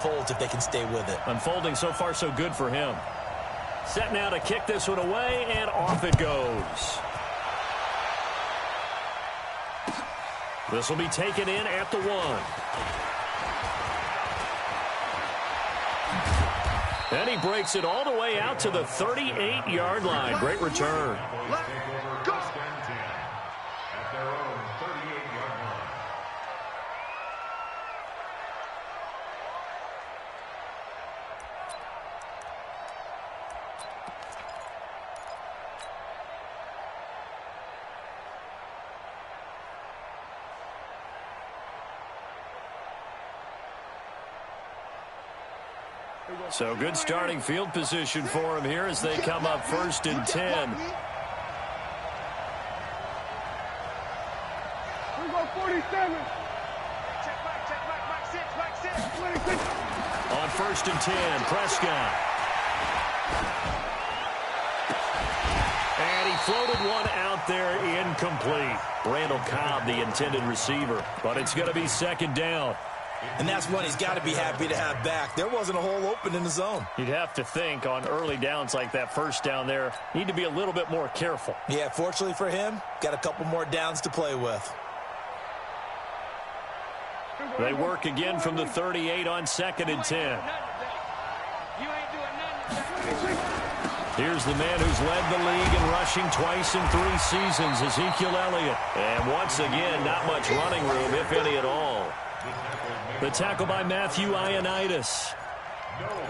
Folds if they can stay with it. Unfolding so far so good for him. Set now to kick this one away, and off it goes. This will be taken in at the 1. And he breaks it all the way out to the 38-yard line. Great return. So good starting field position for him here as they come up 1st and 10. On 1st and 10, Prescott. And he floated one out there, incomplete. Randall Cobb, the intended receiver. But it's going to be 2nd down. And that's one he's got to be happy to have back. There wasn't a hole open in the zone. You'd have to think on early downs like that 1st down there, need to be a little bit more careful. Yeah, fortunately for him, got a couple more downs to play with. They work again from the 38 on 2nd and 10. Here's the man who's led the league in rushing twice in 3 seasons, Ezekiel Elliott. And once again, not much running room, if any at all. The tackle by Matthew Ioannidis.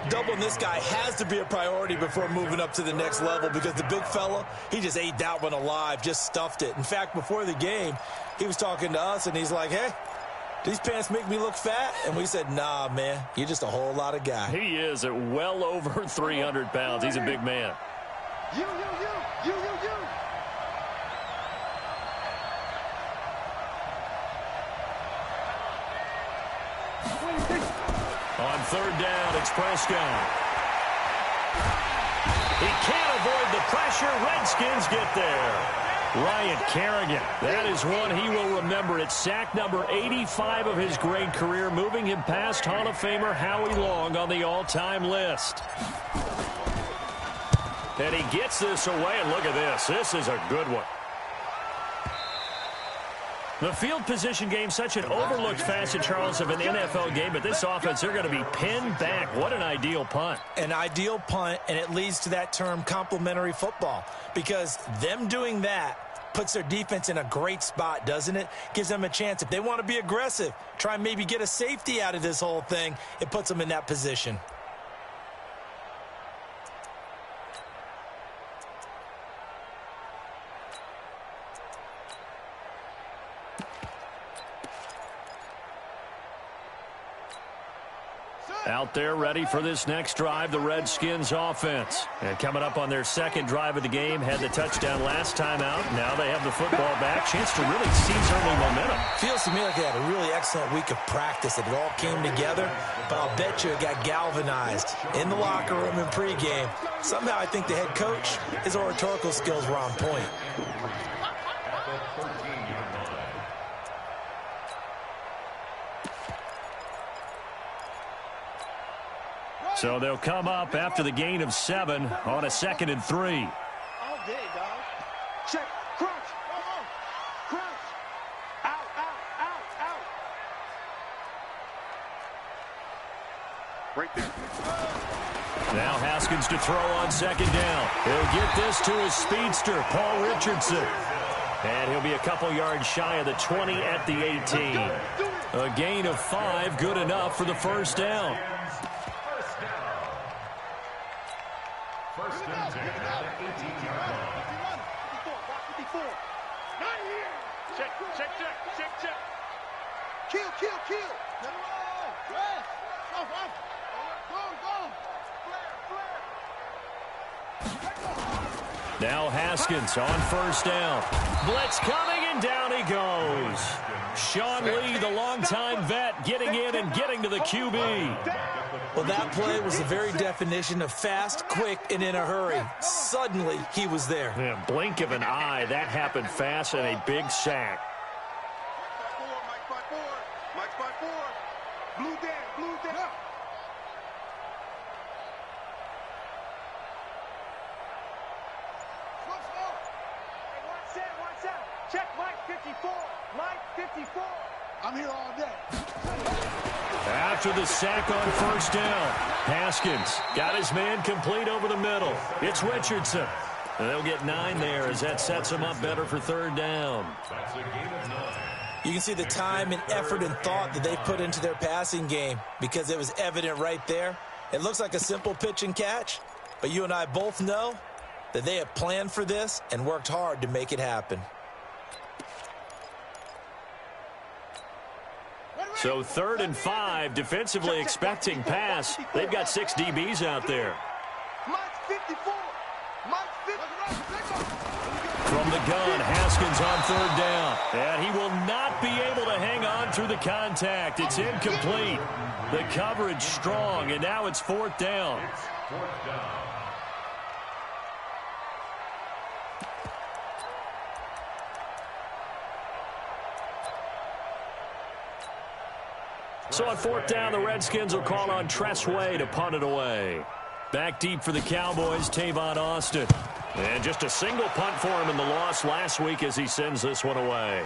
Doubling this guy has to be a priority before moving up to the next level because the big fella, he just ate that one alive, just stuffed it. In fact, before the game, he was talking to us, and he's like, hey, these pants make me look fat? And we said, nah, man, you're just a whole lot of guy. He is at well over 300 pounds. He's a big man. You. On 3rd down, it's Prescott. He can't avoid the pressure. Redskins get there. Ryan Kerrigan. That is one he will remember. It's sack number 85 of his great career, moving him past Hall of Famer Howie Long on the all-time list. And he gets this away, and look at this. This is a good one. The field position game, such an overlooked facet, Charles, of an NFL game, but this offense, they're going to be pinned back. What an ideal punt. An ideal punt, and it leads to that term complementary football, because them doing that puts their defense in a great spot, doesn't it? Gives them a chance. If they want to be aggressive, try and maybe get a safety out of this whole thing, it puts them in that position. Out there ready for this next drive, the Redskins offense. And coming up on their 2nd drive of the game, had the touchdown last time out. Now they have the football back. Chance to really seize early momentum. Feels to me like they had a really excellent week of practice. It all came together, but I'll bet you it got galvanized in the locker room in pregame. Somehow I think the head coach, his oratorical skills were on point. So they'll come up after the gain of 7 on a 2nd and 3. All day, dog. Check. Crunch. Crunch. Out. Right there. Now Haskins to throw on 2nd down. He'll get this to his speedster, Paul Richardson. And he'll be a couple yards shy of the 20 at the 18. A gain of 5, good enough for the 1st down. First and 10 at the 18-yard line. 54. Not here. Check. Kill. Let him roll. Yes. Go. Now Haskins on 1st down. Blitz coming, and down he goes. Sean Lee, the longtime vet, getting in and getting to the QB. Well, that play was the very definition of fast, quick, and in a hurry. Suddenly, he was there. Yeah, blink of an eye, that happened fast, and a big sack. Mike 5-4. Blue down. Check Mike 54. Mike 54. I'm here all day. After the sack on first down, Haskins got his man complete over the middle. It's Richardson. And they'll get 9 there as that sets him up better for third down. You can see the time and effort and thought that they put into their passing game because it was evident right there. It looks like a simple pitch and catch, but you and I both know that they have planned for this and worked hard to make it happen. So 3rd and 5, defensively expecting pass. They've got 6 DBs out there. Mike 54. Mike 54. From the gun, Haskins on third down. And he will not be able to hang on through the contact. It's incomplete. The coverage strong, and now it's 4th down. So on 4th down, the Redskins will call on Tressway to punt it away. Back deep for the Cowboys, Tavon Austin. And just a single punt for him in the loss last week as he sends this one away.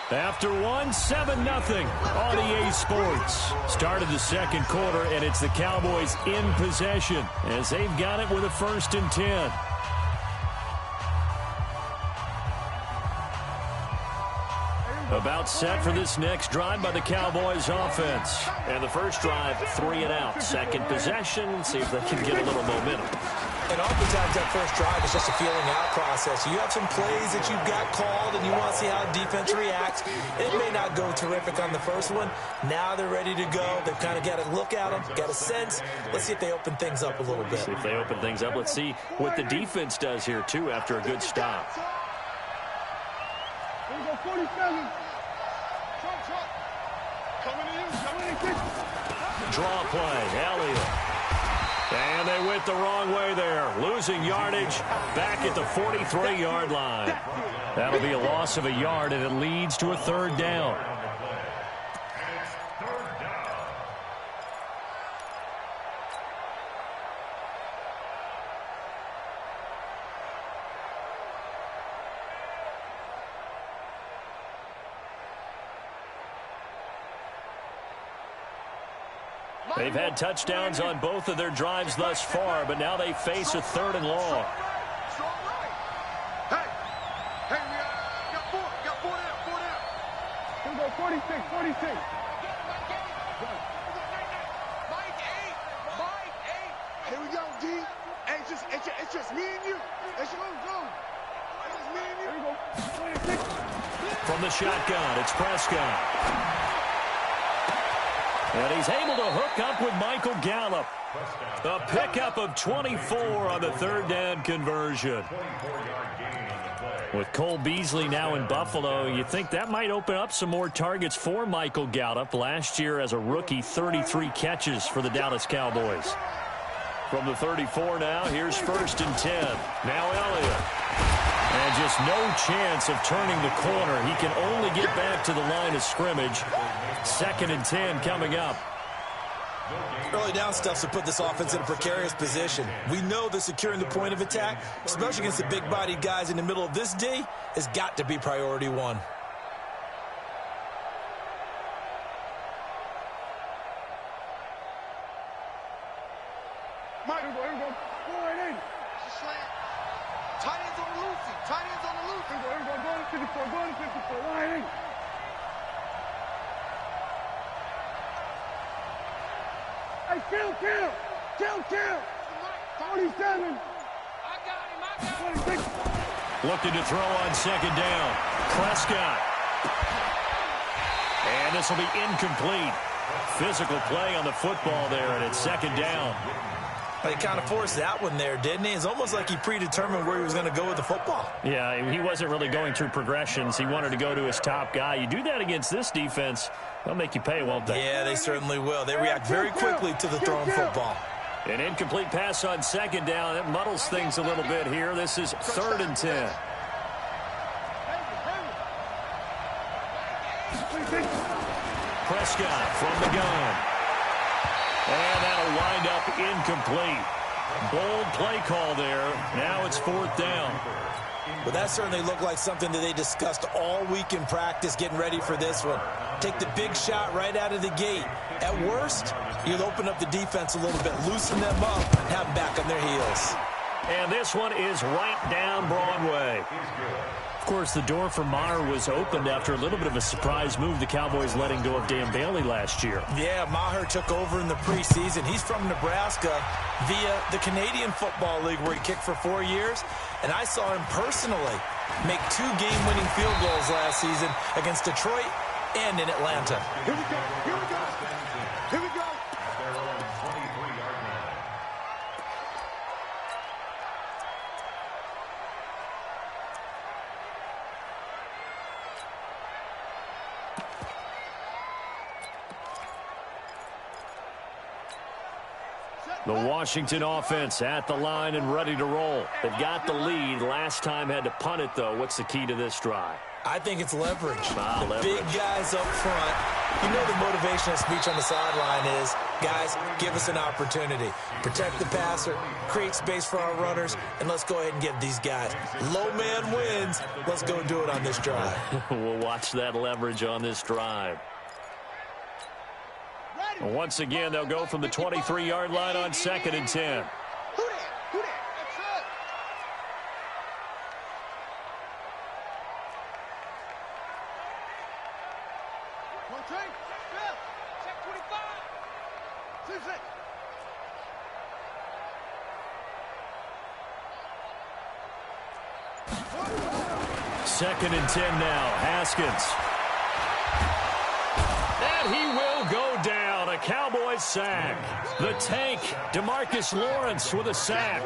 After 7-0 on EA Sports. Started the second quarter, and it's the Cowboys in possession as they've got it with a 1st and 10. About set for this next drive by the Cowboys offense. And the first drive, 3 and out. Second possession, see if they can get a little momentum. And oftentimes that first drive is just a feeling out process. You have some plays that you've got called and you want to see how defense reacts. It may not go terrific on the first one. Now they're ready to go. They've kind of got to look at them, got a sense. Let's see if they open things up a little bit. See if they open things up. Let's see what the defense does here, too, after a good stop. Here we go, 47. Draw play, Elliott. And they went the wrong way there. Losing yardage back at the 43-yard line. That'll be a loss of a yard, and it leads to a 3rd down. They've had touchdowns on both of their drives thus far, but now they face a 3rd and long. Hey, we got 4 down. Here we go, 46. Mike 8. Here we go, D. Hey, it's just me and you. It's just me and you. Here we go, 26. From the shotgun, it's Prescott. And he's able to hook up with Michael Gallup. A pickup of 24 on the 3rd down conversion. With Cole Beasley now in Buffalo, you think that might open up some more targets for Michael Gallup. Last year as a rookie, 33 catches for the Dallas Cowboys. From the 34 now, here's 1st and 10. Now Elliott. And just no chance of turning the corner. He can only get back to the line of scrimmage. 2nd and 10 coming up. Early down stuff to put this offense in a precarious position. We know that securing the point of attack, especially against the big-bodied guys in the middle of this D, has got to be priority 1. Mike, here we go. Go right in. Tight ends on the loose. Here we go. Go to 54. Right in. Hey, kill. 47. I got him. 26. Looking to throw on 2nd down. Prescott. And this will be incomplete. Physical play on the football there, and it's 2nd down. He kind of forced that one there, didn't he? It's almost like he predetermined where he was going to go with the football. Yeah, he wasn't really going through progressions. He wanted to go to his top guy. You do that against this defense, they'll make you pay, won't they? Yeah, they certainly will. They react very quickly to the thrown football. An incomplete pass on 2nd down. That muddles things a little bit here. This is 3rd and 10. Prescott from the gun. And that'll wind up incomplete. Bold play call there. Now it's 4th down. But that certainly looked like something that they discussed all week in practice, getting ready for this one. Take the big shot right out of the gate. At worst, you'll open up the defense a little bit, loosen them up, and have them back on their heels. And this one is right down Broadway. Of course, the door for Maher was opened after a little bit of a surprise move, the Cowboys letting go of Dan Bailey last year. Yeah, Maher took over in the preseason. He's from Nebraska via the Canadian Football League, where he kicked for 4 years. And I saw him personally make 2 game-winning field goals last season against Detroit and in Atlanta. Here we go. Here we go. Here we go. The Washington offense at the line and ready to roll. They've got the lead. Last time had to punt it, though. What's the key to this drive? I think it's leverage. Leverage. Big guys up front. You know the motivational speech on the sideline is, guys, give us an opportunity. Protect the passer, create space for our runners, and let's go ahead and give these guys. Low man wins. Let's go do it on this drive. We'll watch that leverage on this drive. Once again, they'll go from the 23-yard line on 2nd and 10. Who that? Who that? That's it. One train. Check 25. 2nd and 10 now. Haskins. And he will go down. A Cowboys sack. The tank, DeMarcus Lawrence with a sack.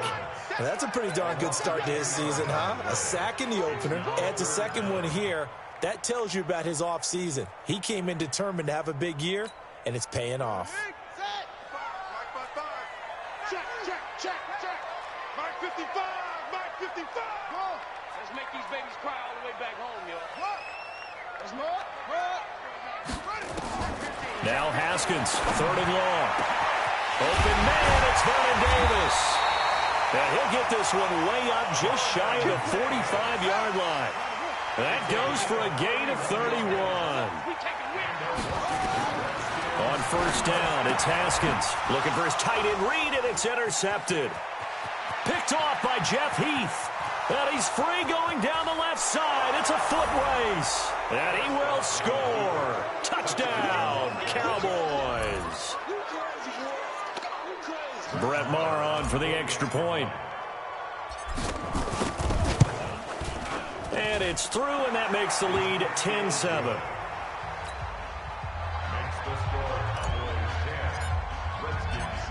Well, that's a pretty darn good start to his season, huh? A sack in the opener, adds a second one here. That tells you about his offseason. He came in determined to have a big year, and it's paying off. Check, check, check, check. Mark 55, Mark 55. Let's make these babies cry all the way back home, yo. There's more. Now Haskins, 3rd and long. Open man, it's Vernon Davis. And he'll get this one way up just shy of the 45-yard line. That goes for a gain of 31. On 1st down, it's Haskins. Looking for his tight end read, and it's intercepted. Picked off by Jeff Heath. And he's free going down the left side. It's a foot race. And he will score. Touchdown, Cowboys. Brett Maher on for the extra point. And it's through, and that makes the lead 10-7.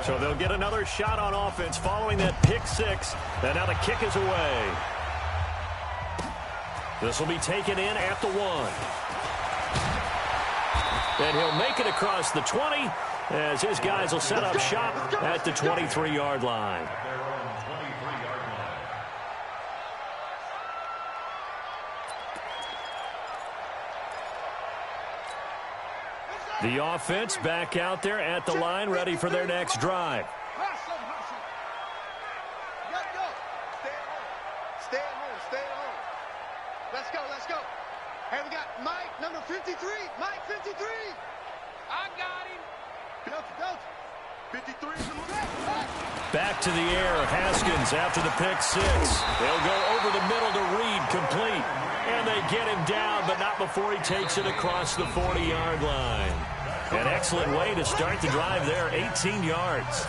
So they'll get another shot on offense following that pick 6. And now the kick is away. This will be taken in at the 1. And he'll make it across the 20 as his guys will set up shop at the 23-yard line. The offense back out there at the line, ready for their next drive. Stay at home. Let's go. Hey, we got Mike, number 53. Mike, 53. I got him. Go. 53. Back to the air, Haskins after the pick 6. They'll go over the middle to Reed, complete. And they get him down, but not before he takes it across the 40-yard line. An excellent way to start the drive there, 18 yards.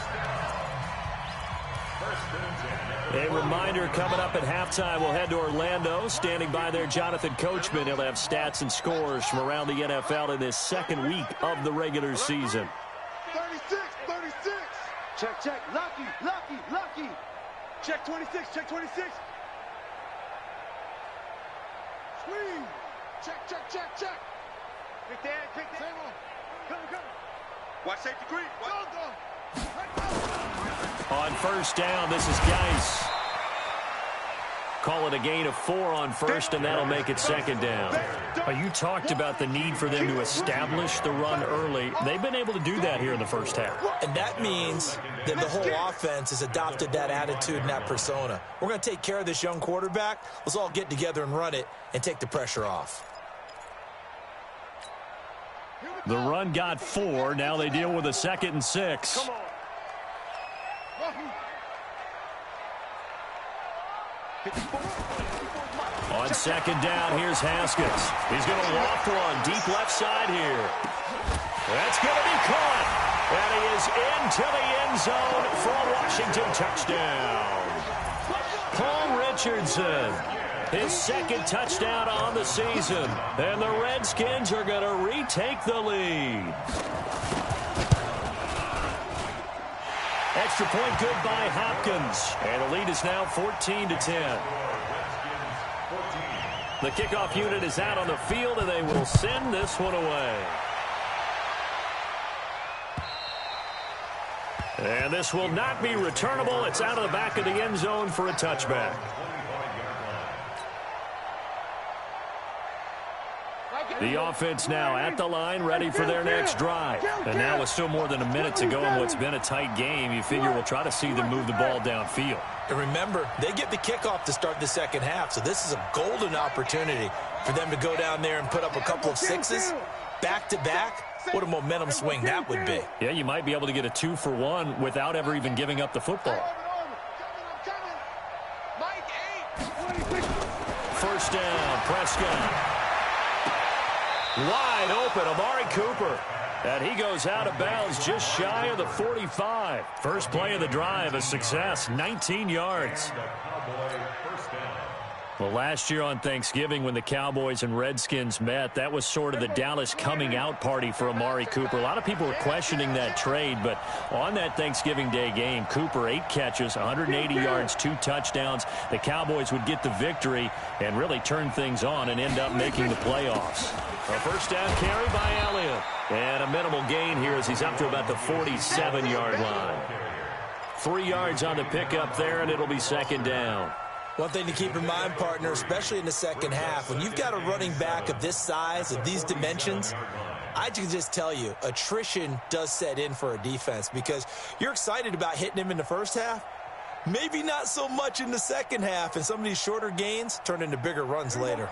A reminder, coming up at halftime, we'll head to Orlando. Standing by there, Jonathan Coachman. He'll have stats and scores from around the NFL in this 2nd week of the regular season. 36. Check. Lucky. Check 26. Squeeze. Check. Quick there. Same one. Come. Watch safety creep. Go. On 1st down, this is Geis. call it a gain of 4 on first, and that'll make it second down. You talked about the need for them to establish the run early. They've been able to do that here in the first half. And that means that the whole offense has adopted that attitude and that persona. We're going to take care of this young quarterback. Let's all get together and run it and take the pressure off. The run got 4. Now they deal with a 2nd and 6. On second down, here's Haskins. He's going to loft one deep left side here. That's going to be caught. And he is into the end zone for a Washington touchdown. Paul Richardson, his 2nd touchdown on the season. And the Redskins are going to retake the lead. Extra point good by Hopkins. And the lead is now 14-10. The kickoff unit is out on the field, and they will send this one away. And this will not be returnable. It's out of the back of the end zone for a touchback. The offense now at the line, ready for their next drive. And now with still more than a minute to go in what's been a tight game, you figure we'll try to see them move the ball downfield. And remember, they get the kickoff to start the second half, so this is a golden opportunity for them to go down there and put up a couple of 6s back-to-back. What a momentum swing that would be. Yeah, you might be able to get a 2-for-1 without ever even giving up the football. First down, Prescott. Wide open, Amari Cooper. And he goes out of bounds just shy of the 45. First play of the drive, a success, 19 yards. Well, last year on Thanksgiving when the Cowboys and Redskins met, that was sort of the Dallas coming out party for Amari Cooper. A lot of people were questioning that trade, but on that Thanksgiving Day game, Cooper 8 catches, 180 yards, 2 touchdowns. The Cowboys would get the victory and really turn things on and end up making the playoffs. A first down carry by Elliott. And a minimal gain here as he's up to about the 47-yard line. 3 yards on the pickup there, and it'll be second down. One thing to keep in mind, partner, especially in the second half, when you've got a running back of this size, of these dimensions, I can just tell you, attrition does set in for a defense because you're excited about hitting him in the first half. Maybe not so much in the second half, and some of these shorter gains turn into bigger runs later.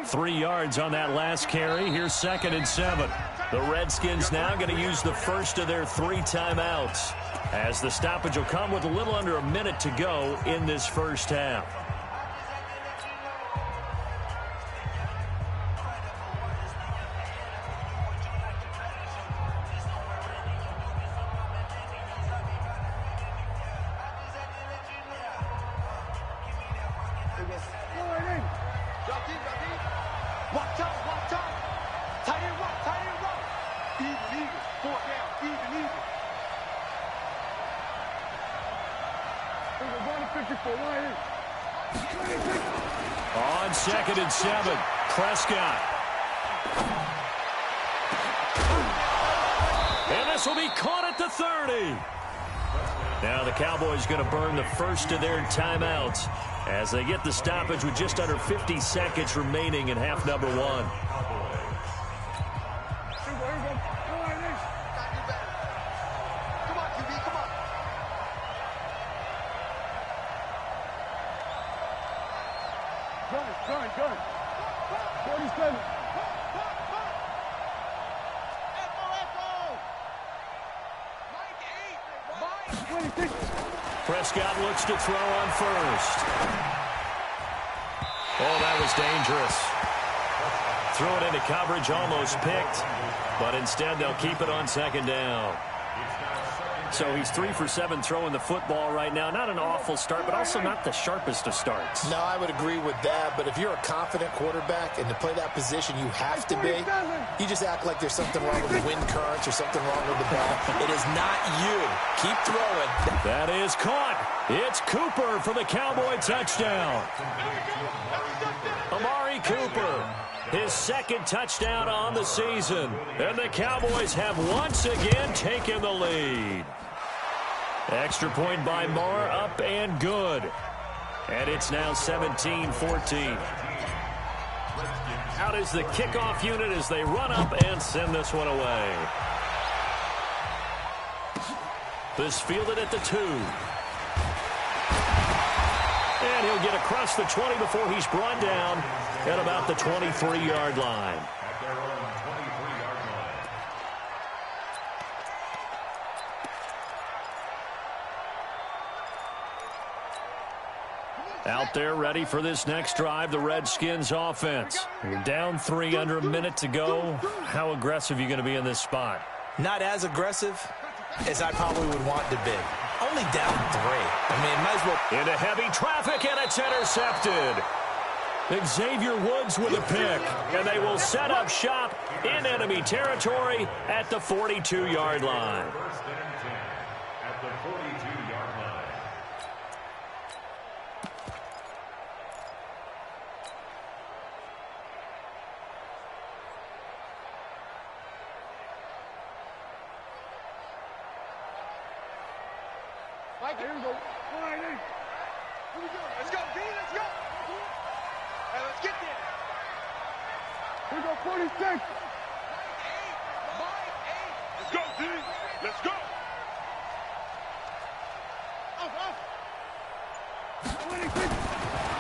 3 yards on that last carry. Here's 2nd and 7. The Redskins now going to use the first of their 3 timeouts, as the stoppage will come with a little under a minute to go in this first half. On 2nd and 7, Prescott. And this will be caught at the 30. Now the Cowboys going to burn the first of their timeouts as they get the stoppage with just under 50 seconds remaining in half number 1. Gun. 47. Prescott looks to throw on first. Oh, that was dangerous. Threw it into coverage, almost picked, but instead they'll keep it on second down. So he's 3 for 7 throwing the football right now. Not an awful start, but also not the sharpest of starts. No, I would agree with that. But if you're a confident quarterback and to play that position you have to be, you just act like there's something wrong with the wind currents or something wrong with the ball. It is not you. Keep throwing. That is caught. It's Cooper for the Cowboy touchdown. Amari Cooper, his 2nd touchdown on the season. And the Cowboys have once again taken the lead. Extra point by Marr, up and good. And it's now 17-14. Out is the kickoff unit as they run up and send this one away. This fielded at the 2. And he'll get across the 20 before he's brought down at about the 23-yard line. Out there ready for this next drive, the Redskins offense. You're down 3 under a minute to go. How aggressive are you going to be in this spot? Not as aggressive as I probably would want to be. Only down 3. I mean, might as well. Into heavy traffic, and it's intercepted. Xavier Woods with a pick, and they will set up shop in enemy territory at the 42-yard line. First and 10 at the 42-yard line. Mike, here we go. All right, here we go. Let's go, D. Let's go. Hey, let's get there. Here we go, 46. Let's go, D. Let's go.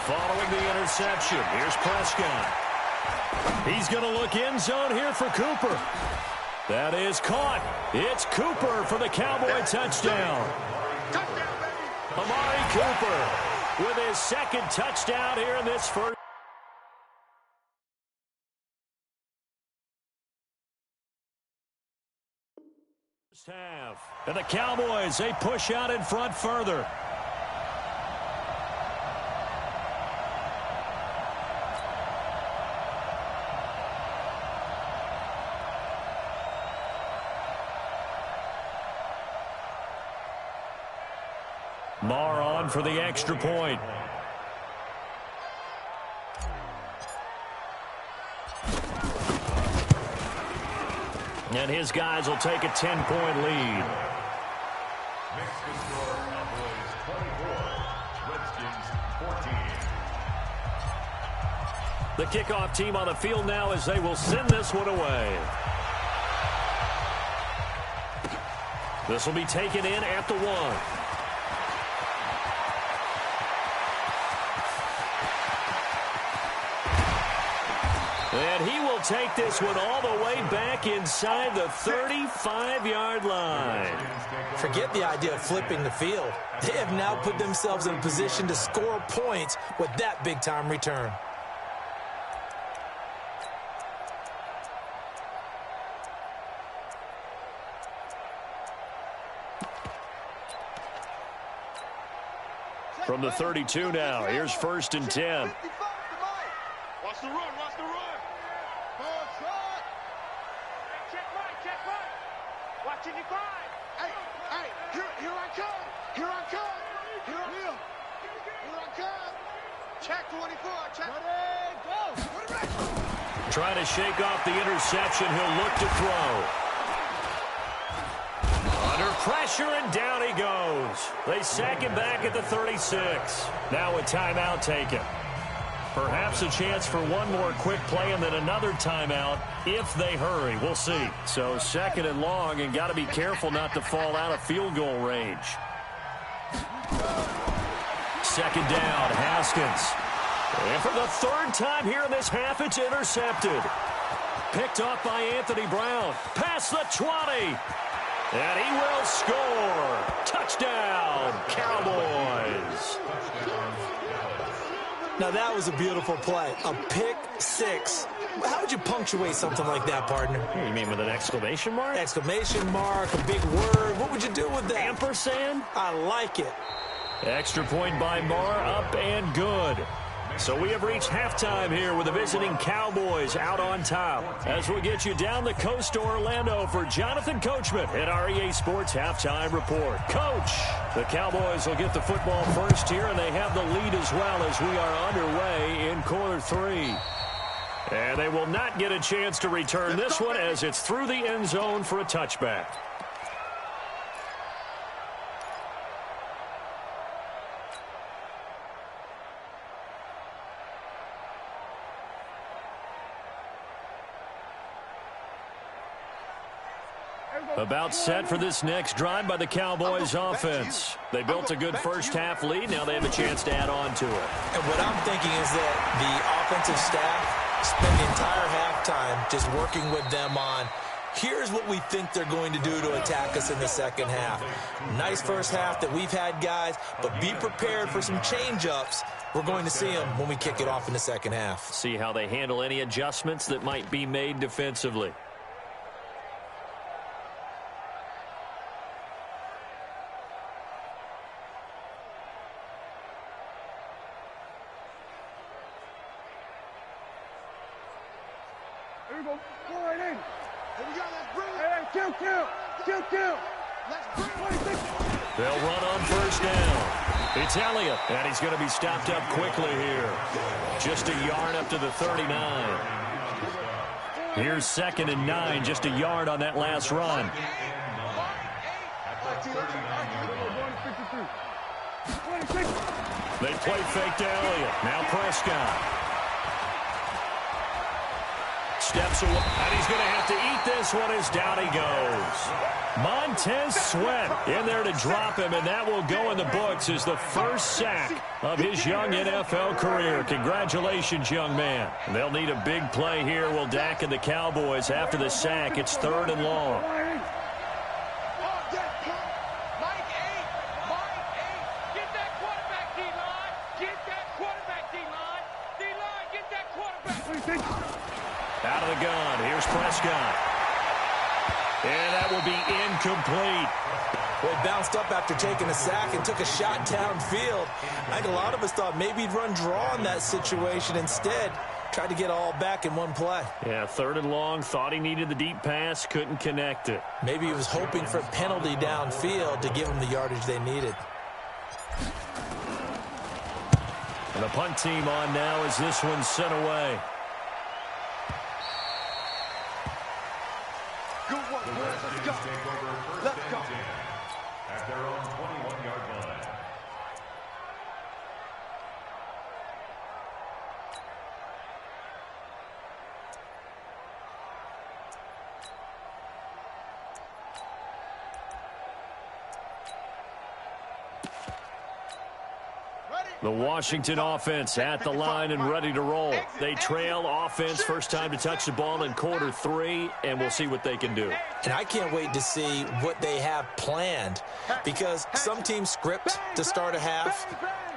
Following the interception, here's Prescott. He's going to look end zone here for Cooper. That is caught. It's Cooper for the Cowboy touchdown. Amari Cooper with his second touchdown here in this first half. And the Cowboys, they push out in front further. Marr on for the extra point. And his guys will take a 10-point lead. Mexican score, Cowboys 24, Redskins 14. The kickoff team on the field now as they will send this one away. This will be taken in at the 1. And he will take this one all the way back inside the 35-yard line. Forget the idea of flipping the field. They have now put themselves in a position to score points with that big-time return. From the 32 now, here's 1st and 10. Watch the run, watch the run. Check right. Watching you grind. Hey, here I come. Here I come. Check 24. Check. Ready, go. Trying to shake off the interception. He'll look to throw. Under pressure, and down he goes. They sack him back at the 36. Now a timeout taken. Perhaps a chance for one more quick play and then another timeout if they hurry. We'll see. So 2nd and long, and got to be careful not to fall out of field goal range. 2nd down, Haskins. And for the 3rd time here in this half, it's intercepted. Picked off by Anthony Brown. Past the 20. And he will score. Touchdown, Cowboys. Now, that was a beautiful play. A pick 6. How would you punctuate something like that, partner? You mean with an exclamation mark? Exclamation mark, a big word. What would you do with that? Ampersand? I like it. Extra point by Marr, up and good. So we have reached halftime here with the visiting Cowboys out on top. As we get you down the coast to Orlando for Jonathan Coachman at our EA Sports Halftime Report. Coach, the Cowboys will get the football first here, and they have the lead as well as we are underway in quarter 3. And they will not get a chance to return this one as it's through the end zone for a touchback. About set for this next drive by the Cowboys offense. They built a good first-half lead. Now they have a chance to add on to it. And what I'm thinking is that the offensive staff spend the entire halftime just working with them on, here's what we think they're going to do to attack us in the second half. Nice first half that we've had, guys, but be prepared for some change-ups. We're going to see them when we kick it off in the second half. See how they handle any adjustments that might be made defensively. Here we go. Go right in. Here we go. Let's bring it. Hey, kill. Let's bring it. They'll run on first down. It's Elliott, and he's going to be stopped up quickly here. Just a yard up to the 39. Here's 2nd and 9, just a yard on that last run. They play fake to Elliott. Now Prescott. Steps away, and he's going to have to eat this one as down he goes. Montez Sweat in there to drop him, and that will go in the books as the first sack of his young NFL career. Congratulations, young man. They'll need a big play here. Will Dak and the Cowboys after the sack. It's 3rd and long. Out of the gun, here's Prescott. And that will be incomplete. Well, he bounced up after taking a sack and took a shot downfield. I think a lot of us thought maybe he'd run draw in that situation. Instead, tried to get all back in one play. Yeah, 3rd and long, thought he needed the deep pass, couldn't connect it. Maybe he was hoping for a penalty downfield to give him the yardage they needed. And the punt team on now as this one's sent away. Let's go. Let's go. At their own 21-yard line. The Washington offense at the line and ready to roll. They trail offense first time to touch the ball in quarter 3, and we'll see what they can do. And I can't wait to see what they have planned, because some teams script to start a half.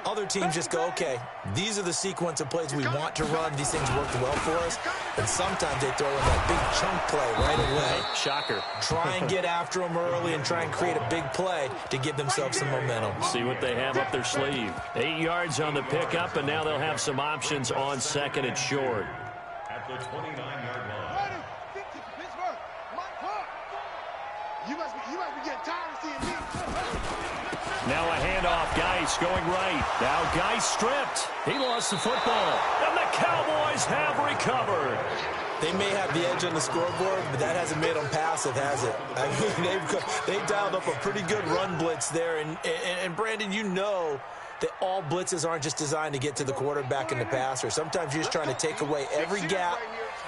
Other teams just go, okay, these are the sequence of plays we want to run. These things worked well for us. And sometimes they throw in that big chunk play right away. Shocker. Try and get after them early and try and create a big play to give themselves some momentum. See what they have up their sleeve. 8 yards on the pickup, and now they'll have some options on 2nd and short. At the 29-yard line. You must be getting tired of seeing me. Now a handoff, Geis going right. Now Geis stripped. He lost the football, and the Cowboys have recovered. They may have the edge on the scoreboard, but that hasn't made them passive, has it? I mean, they've dialed up a pretty good run blitz there. And Brandon, you know that all blitzes aren't just designed to get to the quarterback in the passer. Sometimes you're just trying to take away every gap,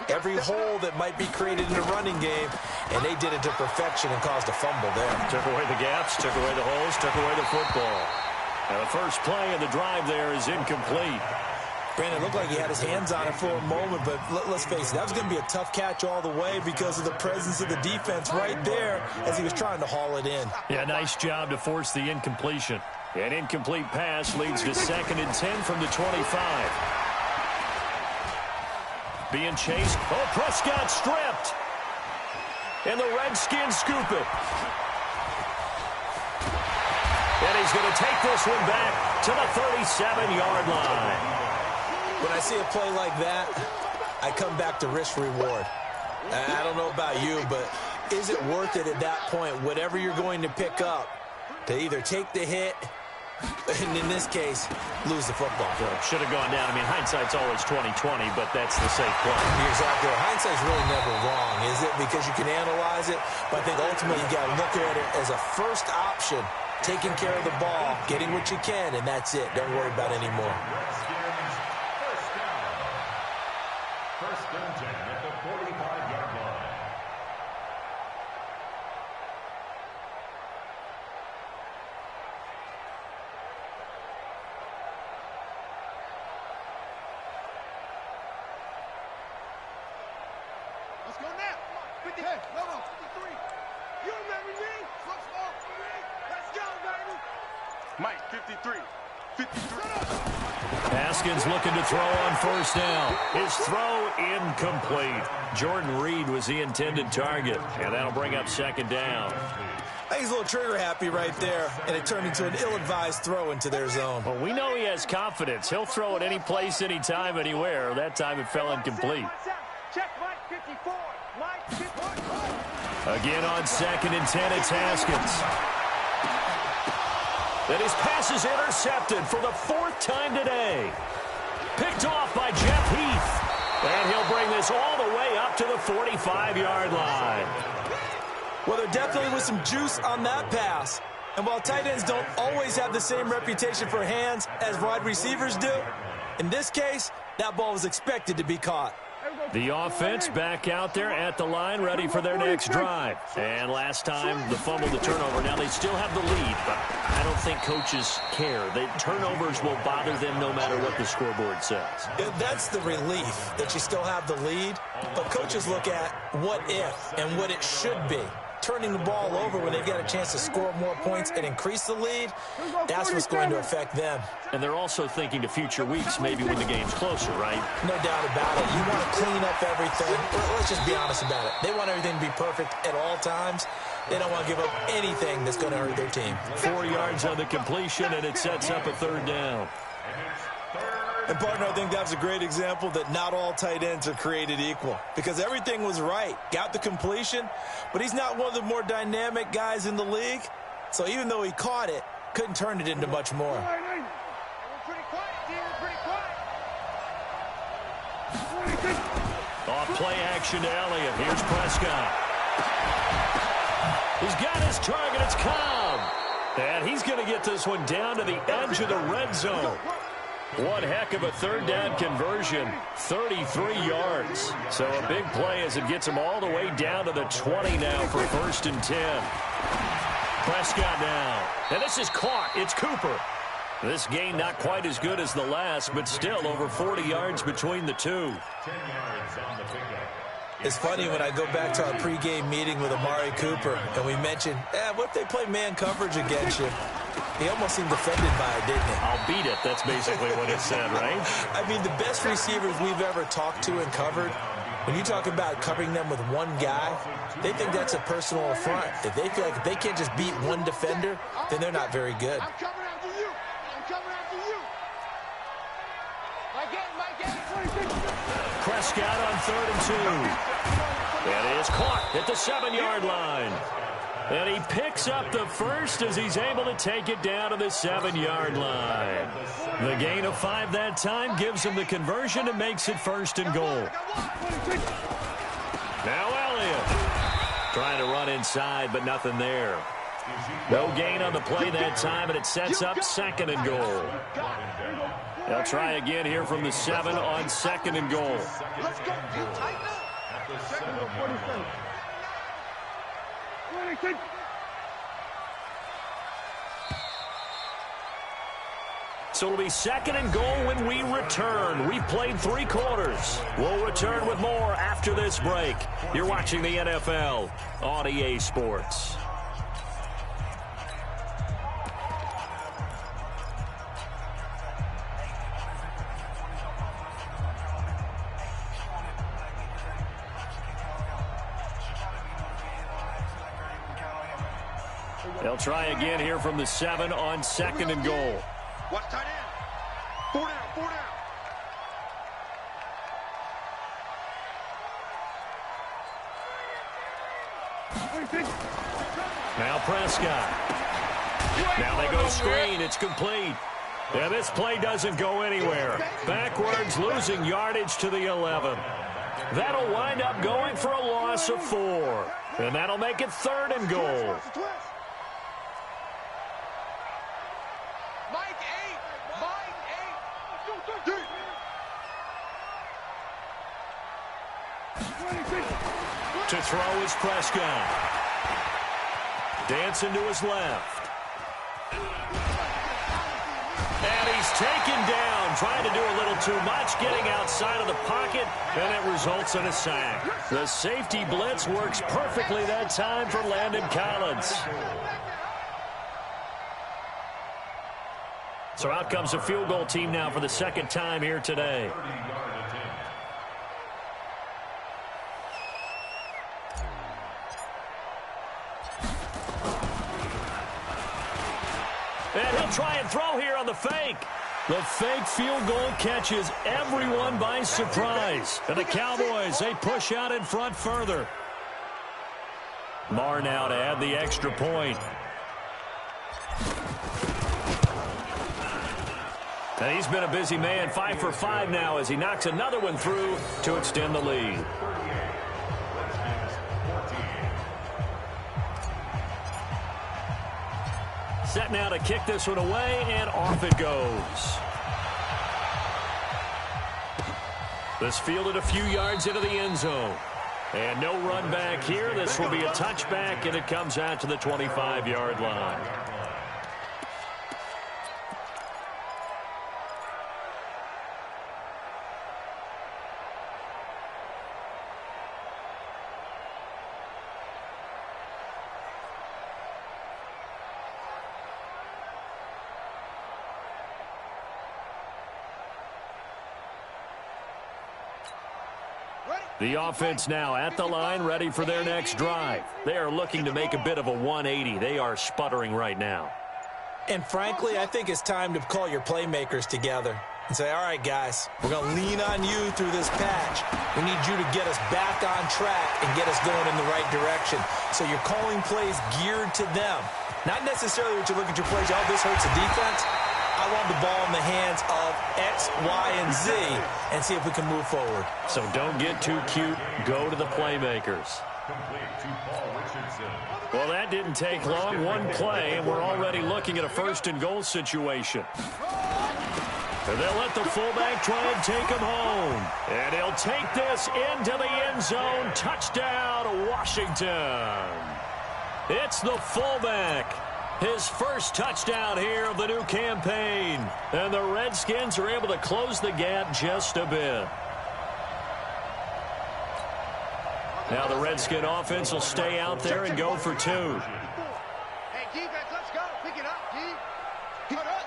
every hole that might be created in the running game, and they did it to perfection and caused a fumble there. Took away the gaps, took away the holes, took away the football. And the first play of the drive there is incomplete. Brandon, it looked like he had his hands on it for a moment, but let's face it, that was going to be a tough catch all the way because of the presence of the defense right there as he was trying to haul it in. Yeah, nice job to force the incompletion. An incomplete pass leads to 2nd and 10 from the 25. Being chased. Oh, Prescott stripped. And the Redskins scoop it. And he's going to take this one back to the 37-yard line. When I see a play like that, I come back to risk-reward. I don't know about you, but is it worth it at that point, whatever you're going to pick up, to either take the hit, and in this case, lose the football? Should have gone down. I mean, hindsight's always 20/20, but that's the safe play. You're exactly right. Hindsight's really never wrong, is it? Because you can analyze it, but I think ultimately you got to look at it as a first option, taking care of the ball, getting what you can, and that's it. Don't worry about it anymore. First down at the 45-yard line. Go now. 50. Hey, no, 53. You remember me? Let's go, baby. Mike, 53. 53. Haskins looking to throw on first down. His throw incomplete. Jordan Reed was the intended target, and that'll bring up second down. I think he's a little trigger happy right there, and it turned into an ill-advised throw into their zone. Well, we know he has confidence. He'll throw it any place, anytime, anywhere. That time it fell incomplete. Check Mike 54. Mike 54. Again on 2nd and 10, it's Haskins. And his pass is intercepted for the 4th time today. Picked off by Jeff Heath. And he'll bring this all the way up to the 45-yard line. Well, there definitely was some juice on that pass. And while tight ends don't always have the same reputation for hands as wide receivers do, in this case, that ball was expected to be caught. The offense back out there at the line, ready for their next drive. And last time, the fumble, the turnover. Now they still have the lead, but I don't think coaches care. The turnovers will bother them no matter what the scoreboard says. That's the relief, that you still have the lead. But coaches look at what if and what it should be. Turning the ball over when they've got a chance to score more points and increase the lead, that's what's going to affect them. And they're also thinking to future weeks, maybe when the game's closer, right? No doubt about it. You want to clean up everything. Let's just be honest about it. They want everything to be perfect at all times. They don't want to give up anything that's going to hurt their team. 4 yards on the completion, and it sets up a 3rd down. And, partner, I think that's a great example that not all tight ends are created equal, because everything was right. Got the completion, but he's not one of the more dynamic guys in the league. So even though he caught it, couldn't turn it into much more. We're pretty quiet, team. We're pretty quiet. Off play action to Elliott. Here's Prescott. He's got his target. It's Cobb. And he's going to get this one down to the edge of the red zone. One heck of a 3rd down conversion, 33 yards. So a big play as it gets him all the way down to the 20 now for 1st and 10. Prescott now. And this is caught. It's Cooper. This gain not quite as good as the last, but still over 40 yards between the two. It's funny when I go back to our pregame meeting with Amari Cooper, and we mentioned, what if they play man coverage against you? He almost seemed offended by it, didn't he? I'll beat it. That's basically what he said, right? I mean, the best receivers we've ever talked to and covered, when you talk about covering them with one guy, they think that's a personal affront. If they feel like if they can't just beat one defender, then they're not very good. I'm coming after you. I'm coming after you. Prescott on 3rd and 2. It is caught at the 7-yard line. And he picks up the first as he's able to take it down to the 7-yard line. The gain of 5 that time gives him the conversion and makes it 1st and goal. Now Elliott trying to run inside, but nothing there. No gain on the play that time, and it sets up 2nd and goal. They'll try again here from the 7 on 2nd and goal. Let's go. You tighten up. So it'll be 2nd and goal when we return. We've played 3 quarters. We'll return with more after this break. You're watching the NFL on EA Sports. They'll try again here from the 7 on 2nd and goal. Watch tight end. 4 down, 4 down. Now Prescott. Now they go screen. It's complete. Yeah, this play doesn't go anywhere. Backwards, losing yardage to the 11. That'll wind up going for a loss of 4. And that'll make it 3rd and goal. To throw is Prescott. Dancing to his left. And he's taken down trying to do a little too much, getting outside of the pocket, and it results in a sack. The safety blitz works perfectly that time for Landon Collins. So out comes a field goal team now for the second time here today. And he'll try and throw here on the fake. The fake field goal catches everyone by surprise. And the Cowboys, they push out in front further. Marr now to add the extra point. And he's been a busy man, 5 for 5 now as he knocks another one through to extend the lead. Set now to kick this one away, and off it goes. This fielded a few yards into the end zone. And no run back here. This will be a touchback, and it comes out to the 25-yard line. The offense now at the line, ready for their next drive. They are looking to make a bit of a 180. They are sputtering right now. And frankly, I think it's time to call your playmakers together and say, all right, guys, we're going to lean on you through this patch. We need you to get us back on track and get us going in the right direction. So you're calling plays geared to them. Not necessarily what you look at your plays, oh, this hurts the defense. I want the ball in the hands of X, Y, and Z and see if we can move forward. So don't get too cute. Go to the playmakers. Well, that didn't take long. One play, and we're already looking at a first-and-goal situation. And they'll let the fullback try and take him home. And he'll take this into the end zone. Touchdown, Washington. It's the fullback. His first touchdown here of the new campaign. And the Redskins are able to close the gap just a bit. Now the Redskin offense will stay out there and go for 2. Hey, defense, let's go. Pick it up, D. Cut up.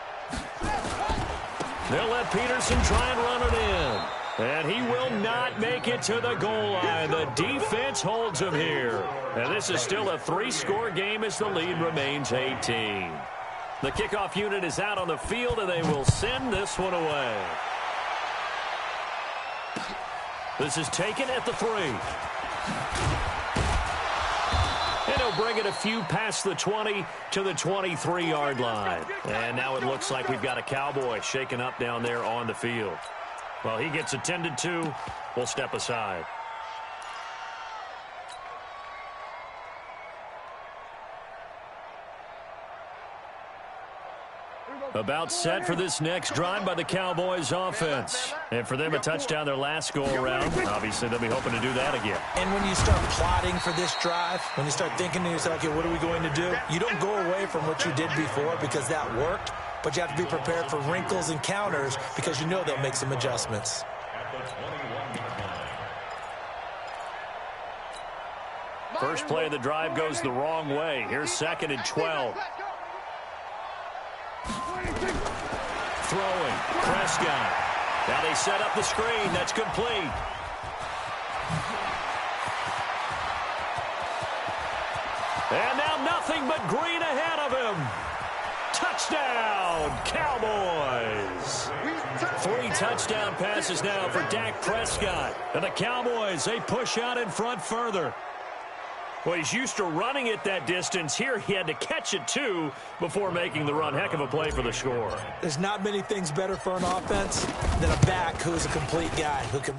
They'll let Peterson try and run it in. And he will not make it to the goal line. The defense holds him here. And this is still a 3-score game as the lead remains 18. The kickoff unit is out on the field, and they will send this one away. This is taken at the 3. And he'll bring it a few past the 20 to the 23-yard line. And now it looks like we've got a Cowboy shaken up down there on the field. Well, he gets attended to. We'll step aside. About set for this next drive by the Cowboys offense. And for them, a touchdown their last go-around. Obviously, they'll be hoping to do that again. And when you start plotting for this drive, when you start thinking to yourself, okay, what are we going to do? You don't go away from what you did before because that worked, but you have to be prepared for wrinkles and counters because you know they'll make some adjustments. First play of the drive goes the wrong way. Here's 2nd and 12. Throwing. Prescott. Now they set up the screen. That's complete. And now nothing but green ahead of him. Touchdown, Cowboys. 3 touchdown passes now for Dak Prescott. And the Cowboys, they push out in front further. Well, he's used to running it that distance. Here he had to catch it, too, before making the run. Heck of a play for the score. There's not many things better for an offense than a back who's a complete guy who can.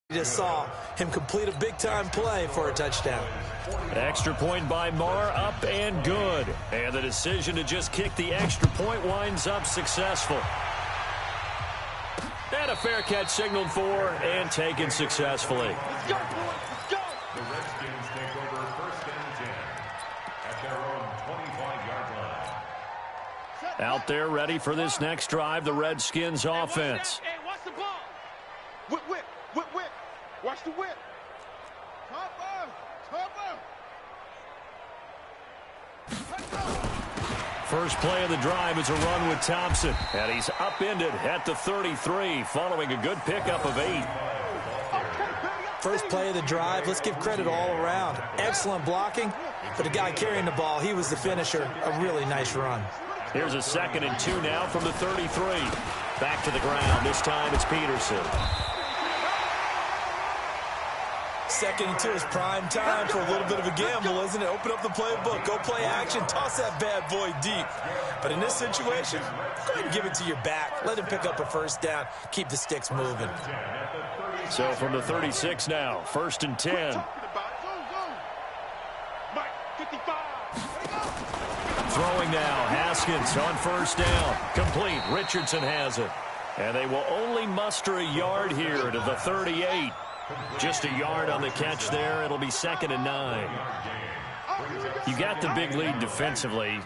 You just saw him complete a big-time play for a touchdown. Extra point by Marr, up and good. And the decision to just kick the extra point winds up successful. And a fair catch signaled for and taken successfully. Let's go, boys. Let's go. The Redskins take over 1st and 10 at their own 25-yard line. Out there ready for this next drive, the Redskins offense. Hey, watch the ball. Whip, whip, whip, whip. Watch the whip. First play of the drive is a run with Thompson. And he's upended at the 33 following a good pickup of 8. First play of the drive, let's give credit all around. Excellent blocking, but the guy carrying the ball, he was the finisher. A really nice run. Here's a 2nd and 2 now from the 33. Back to the ground. This time it's Peterson. 2nd and 2 is prime time for a little bit of a gamble, isn't it? Open up the playbook, go play action, toss that bad boy deep. But in this situation, go ahead and give it to your back. Let him pick up a first down. Keep the sticks moving. So from the 36 now, 1st and 10. Throwing now, Haskins on 1st down. Complete, Richardson has it. And they will only muster a yard here to the 38. Just a yard on the catch there. It'll be 2nd and 9. You got the big lead defensively.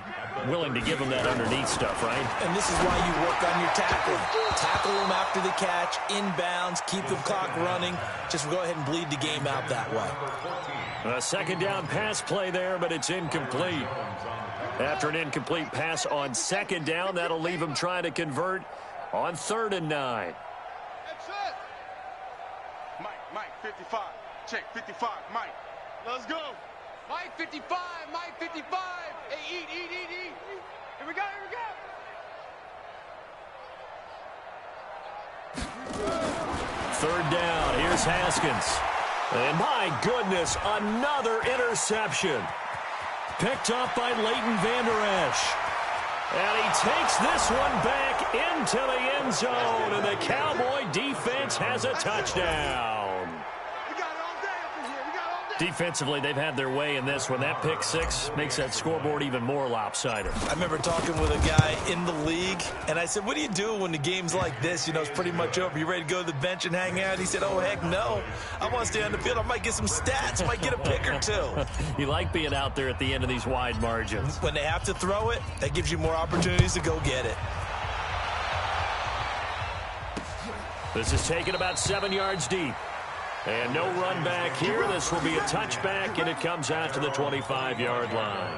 Willing to give them that underneath stuff, right? And this is why you work on your tackling. Tackle them after the catch, inbounds, keep the clock running. Just go ahead and bleed the game out that way. A 2nd down pass play there, but it's incomplete. After an incomplete pass on 2nd down, that'll leave him trying to convert on 3rd and 9. That's it. Mike, 55. Check, 55, Mike. Let's go. Mike, 55, Mike, 55. Hey, eat. Here we go. 3rd down, here's Haskins. And my goodness, another interception. Picked up by Leighton Vander Esch. And he takes this one back into the end zone, and the Cowboy defense has a touchdown. Defensively, they've had their way in this one. That pick 6 makes that scoreboard even more lopsided. I remember talking with a guy in the league, and I said, what do you do when the game's like this? You know, it's pretty much over. You ready to go to the bench and hang out? He said, oh, heck no. I want to stay on the field. I might get some stats. Might get a pick or 2. You like being out there at the end of these wide margins. When they have to throw it, that gives you more opportunities to go get it. This is taken about 7 yards deep. And no run back here. This will be a touchback, and it comes out to the 25-yard line.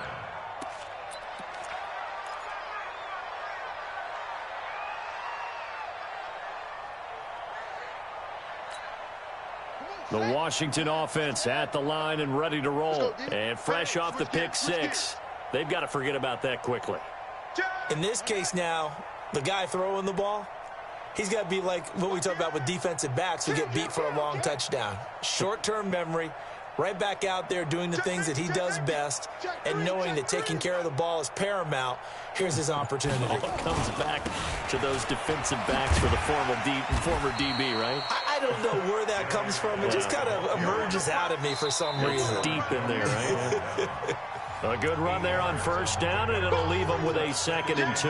The Washington offense at the line and ready to roll. And fresh off the pick 6, they've got to forget about that quickly. In this case now, the guy throwing the ball, he's got to be like what we talk about with defensive backs who get beat for a long touchdown. Short-term memory, right back out there doing the things that he does best, and knowing that taking care of the ball is paramount. Here's his opportunity. All comes back to those defensive backs for the former DB, right? I don't know where that comes from. It just kind of emerges out of me for some reason. It's deep in there, right? A good run there on 1st down, and it'll leave them with a 2nd and 2.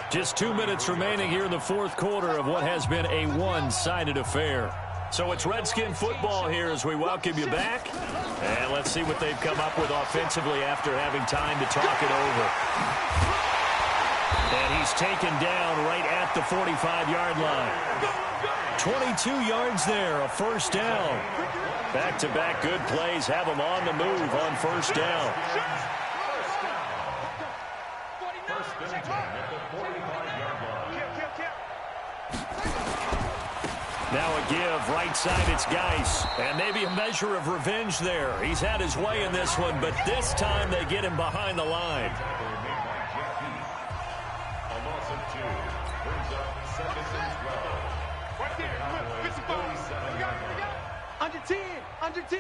Just 2 minutes remaining here in the 4th quarter of what has been a one-sided affair. So it's Redskin football here as we welcome you back. And let's see what they've come up with offensively after having time to talk it over. And he's taken down right at the 45-yard line. 22 yards there, a 1st down. Back-to-back good plays have him on the move on 1st down. Now a give, right side, it's Geis. And maybe a measure of revenge there. He's had his way in this one, but this time they get him behind the line. Under 10.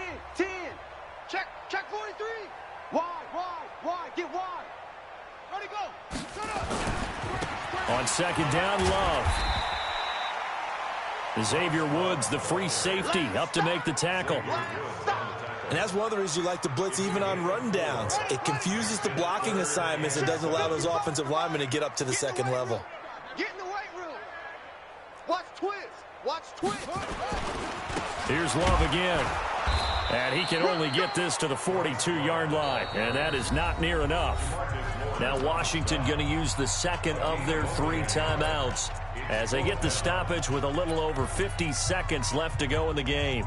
Check 43. Wide, get wide. Ready, go. Shut up. On 2nd down, Love. Xavier Woods, the free safety, up to make the tackle. And that's one of the reasons you like to blitz even on rundowns. It confuses the blocking assignments and doesn't allow those offensive linemen to get up to the 2nd level. Get in the weight room. Watch twist. Here's Love again. And he can only get this to the 42-yard line, and that is not near enough. Now Washington going to use the second of their 3 timeouts as they get the stoppage with a little over 50 seconds left to go in the game.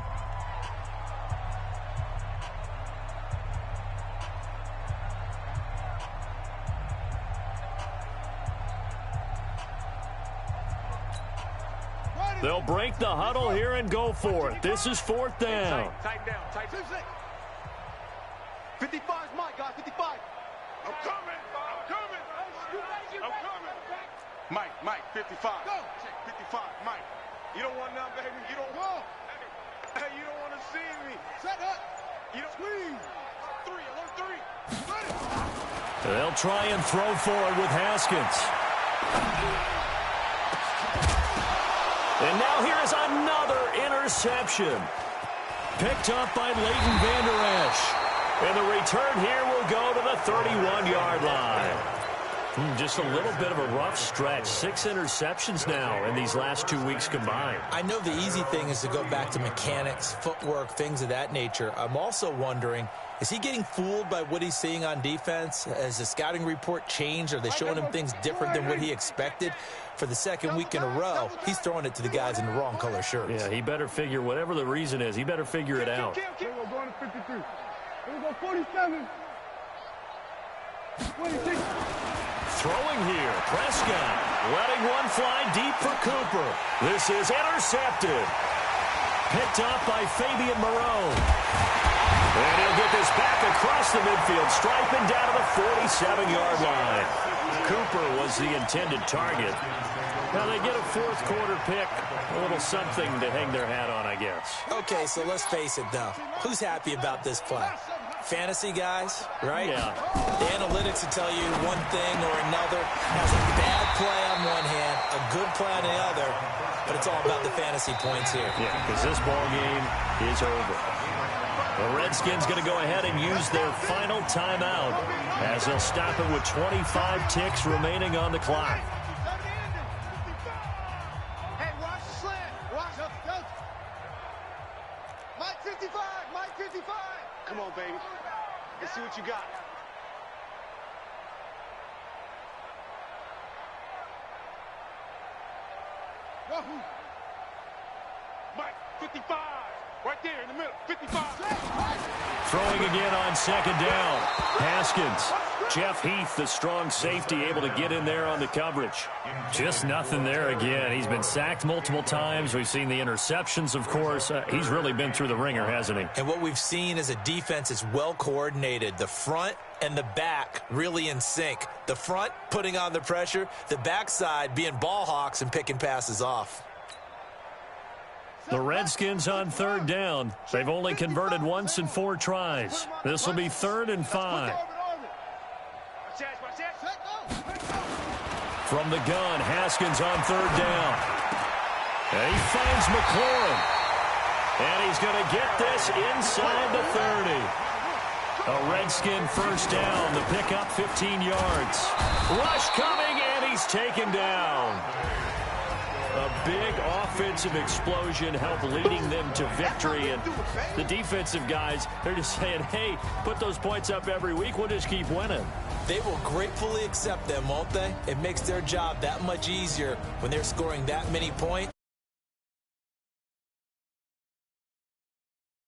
They'll break the huddle here and go for it. This is 4th down. Tighten down. 55 is mine, guys. 55. I'm coming. Mike, 55. Go. 55, Mike. You don't want none, baby. You don't want. Hey, you don't want to see me. Set up. You don't. Squeeze. 3, alert 3. They'll try and throw forward with Haskins. And now here is another interception. Picked up by Leighton Vander Esch. And the return here will go to the 31-yard line. Just a little bit of a rough stretch. 6 interceptions now in these last 2 weeks combined. I know the easy thing is to go back to mechanics, footwork, things of that nature. I'm also wondering, is he getting fooled by what he's seeing on defense? Has the scouting report changed? Are they showing him things different than what he expected? For the second week in a row, he's throwing it to the guys in the wrong color shirts. Yeah, he better figure, whatever the reason is, he better figure it out. Here we go, going to 53. Here we go, 47. 26. Throwing here, Prescott letting one fly deep for Cooper. This is intercepted. Picked up by Fabian Moreau. And he'll get this back across the midfield stripe and down to the 47-yard line. Cooper was the intended target. Now they get a 4th quarter pick. A little something to hang their hat on, I guess. Okay, so let's face it, though. Who's happy about this play? Fantasy guys, right? Yeah. The analytics will tell you one thing or another. Has a bad play on one hand, a good play on the other, but it's all about the fantasy points here. Yeah, because this ball game is over. The Redskins going to go ahead and use their final timeout as they'll stop it with 25 ticks remaining on the clock. Hey, watch the slant. Watch up. Mike 55. Mike 55. Come on, baby. Let's see what you got. Mike 55. Right there in the middle. 55. Throwing again on 2nd down. Haskins. Jeff Heath, the strong safety, able to get in there on the coverage. Just nothing there again. He's been sacked multiple times. We've seen the interceptions, of course. He's really been through the ringer, hasn't he? And what we've seen is a defense that's well coordinated. The front and the back really in sync. The front putting on the pressure. The backside being ball hawks and picking passes off. The Redskins on 3rd down. They've only converted once in 4 tries. This will be 3rd and 5. From the gun, Haskins on 3rd down. And he finds McLaurin. And he's going to get this inside the 30. A Redskin 1st down. The pickup 15 yards. Rush coming, and he's taken down. A big offensive explosion helped leading them to victory. And the defensive guys, they're just saying, hey, put those points up every week. We'll just keep winning. They will gratefully accept them, won't they? It makes their job that much easier when they're scoring that many points.